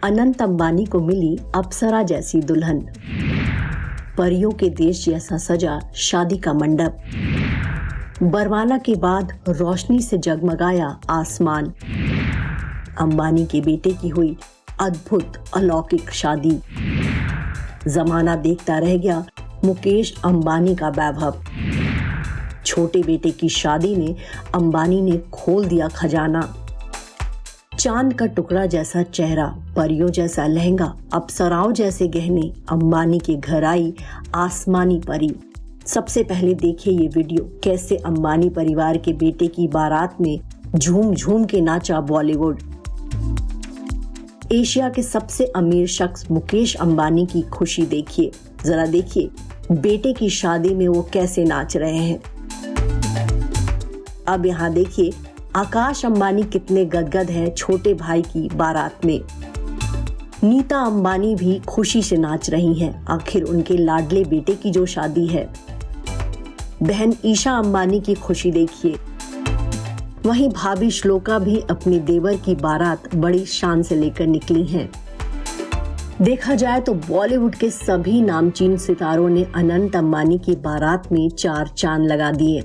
अनंत अंबानी को मिली अप्सरा जैसी दुल्हन, परियों के देश जैसा सजा शादी का मंडप, बरमाला के बाद रोशनी से जगमगाया आसमान। अंबानी के बेटे की हुई अद्भुत अलौकिक शादी। जमाना देखता रह गया मुकेश अंबानी का वैभव। छोटे बेटे की शादी में अंबानी ने खोल दिया खजाना। चांद का टुकड़ा जैसा चेहरा, परियों जैसा लहंगा, अप्सराओं जैसे गहने, अंबानी के घर आई आसमानी परी। सबसे पहले देखिए ये वीडियो, कैसे अंबानी परिवार के बेटे की बारात में झूम झूम के नाचा बॉलीवुड। एशिया के सबसे अमीर शख्स मुकेश अंबानी की खुशी देखिए, जरा देखिए बेटे की शादी में वो कैसे नाच रहे हैं। अब यहाँ देखिए आकाश अंबानी कितने गदगद हैं छोटे भाई की बारात में। नीता अंबानी भी खुशी से नाच रही हैं, आखिर उनके लाडले बेटे की जो शादी है। बहन ईशा अंबानी की खुशी देखिए। वहीं भाभी श्लोका भी अपने देवर की बारात बड़ी शान से लेकर निकली हैं। देखा जाए तो बॉलीवुड के सभी नामचीन सितारों ने अनंत अंबानी की बारात में चार चांद लगा दिए।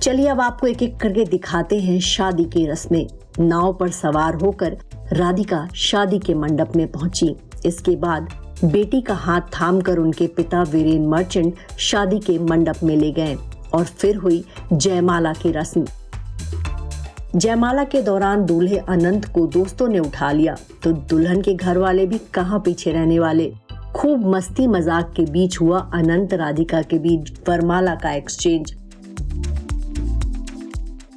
चलिए अब आपको एक एक करके दिखाते हैं शादी की रस्में। नाव पर सवार होकर राधिका शादी के मंडप में पहुंची। इसके बाद बेटी का हाथ थामकर उनके पिता वीरेन मर्चेंट शादी के मंडप में ले गए और फिर हुई जयमाला की रस्म। जयमाला के दौरान दूल्हे अनंत को दोस्तों ने उठा लिया तो दुल्हन के घर वाले भी कहां पीछे रहने वाले। खूब मस्ती मजाक के बीच हुआ अनंत राधिका के बीच वरमाला का एक्सचेंज।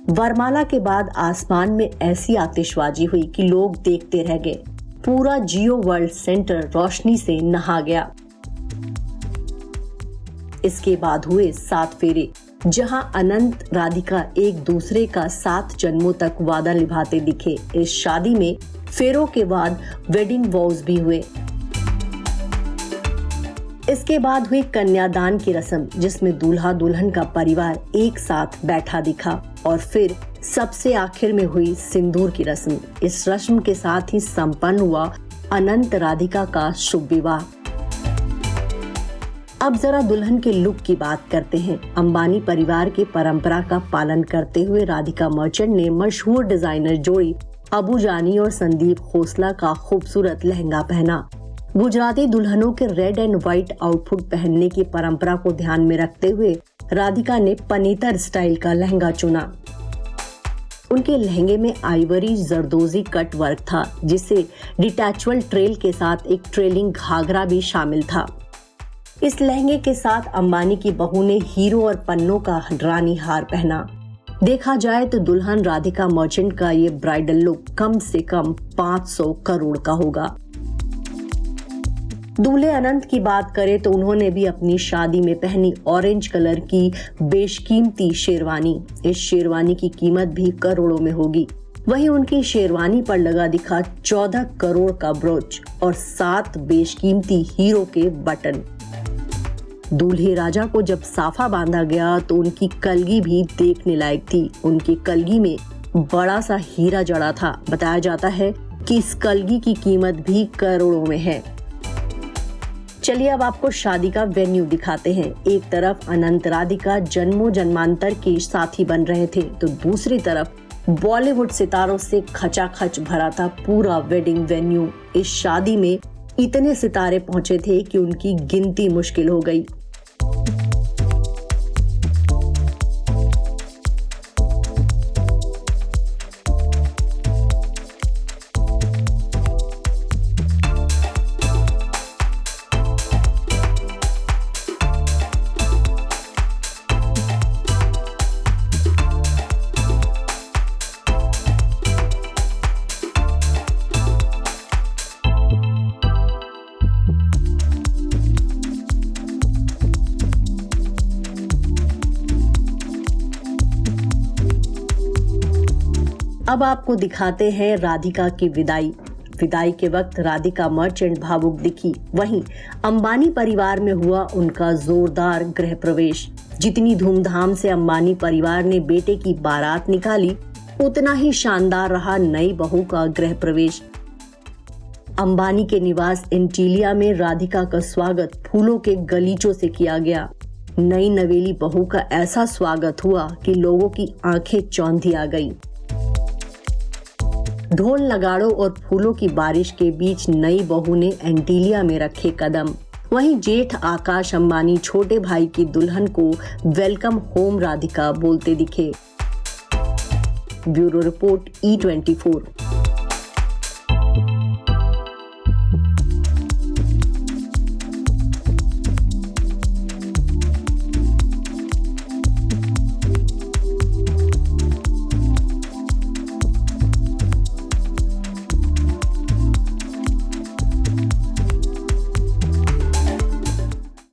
वरमाला के बाद आसमान में ऐसी आतिशबाजी हुई कि लोग देखते रह गए। पूरा जियो वर्ल्ड सेंटर रोशनी से नहा गया। इसके बाद हुए 7 फेरे, जहां अनंत राधिका एक दूसरे का 7 जन्मों तक वादा निभाते दिखे। इस शादी में फेरों के बाद वेडिंग वॉव्स भी हुए। इसके बाद हुई कन्यादान की रस्म, जिसमें दूल्हा दुल्हन का परिवार एक साथ बैठा दिखा और फिर सबसे आखिर में हुई सिंदूर की रस्म। इस रस्म के साथ ही संपन्न हुआ अनंत राधिका का शुभ विवाह। अब जरा दुल्हन के लुक की बात करते हैं। अंबानी परिवार की परंपरा का पालन करते हुए राधिका मर्चेंट ने मशहूर डिजाइनर जोड़ी अबू जानी और संदीप खोसला का खूबसूरत लहंगा पहना। गुजराती दुल्हनों के रेड एंड व्हाइट आउटफिट पहनने की परंपरा को ध्यान में रखते हुए राधिका ने पनीतर स्टाइल का लहंगा चुना। उनके लहंगे में आइवरी जरदोजी कट वर्क था, जिसे डिटैचबल ट्रेल के साथ एक ट्रेलिंग घाघरा भी शामिल था। इस लहंगे के साथ अंबानी की बहू ने हीरो और पन्नों का रानी हार पहना। देखा जाए तो दुल्हन राधिका मर्चेंट का ये ब्राइडल लुक कम से कम 500 करोड़ का होगा। दूल्हे अनंत की बात करें तो उन्होंने भी अपनी शादी में पहनी ऑरेंज कलर की बेशकीमती शेरवानी। इस शेरवानी की कीमत भी करोड़ों में होगी। वहीं उनकी शेरवानी पर लगा दिखा 14 करोड़ का ब्रोच और 7 बेशकीमती हीरो के बटन। दूल्हे राजा को जब साफा बांधा गया तो उनकी कलगी भी देखने लायक थी। उनकी कलगी में बड़ा सा हीरा जड़ा था। बताया जाता है कि इस कलगी की कीमत भी करोड़ों में है। चलिए अब आपको शादी का वेन्यू दिखाते हैं। एक तरफ अनंत राधिका जन्मों जन्मांतर के साथी बन रहे थे तो दूसरी तरफ बॉलीवुड सितारों से खचाखच भरा था पूरा वेडिंग वेन्यू। इस शादी में इतने सितारे पहुंचे थे कि उनकी गिनती मुश्किल हो गई। अब आपको दिखाते हैं राधिका की विदाई। विदाई के वक्त राधिका मर्चेंट भावुक दिखी। वहीं अंबानी परिवार में हुआ उनका जोरदार गृह प्रवेश। जितनी धूमधाम से अंबानी परिवार ने बेटे की बारात निकाली, उतना ही शानदार रहा नई बहू का गृह प्रवेश। अंबानी के निवास एंटीलिया में राधिका का स्वागत फूलों के गलीचों से किया गया। नई नवेली बहू का ऐसा स्वागत हुआ कि लोगों की आंखें चौंधी आ गई। ढोल नगाड़ों और फूलों की बारिश के बीच नई बहू ने एंटीलिया में रखे कदम। वहीं जेठ आकाश अंबानी छोटे भाई की दुल्हन को वेलकम होम राधिका बोलते दिखे। Bureau report E24।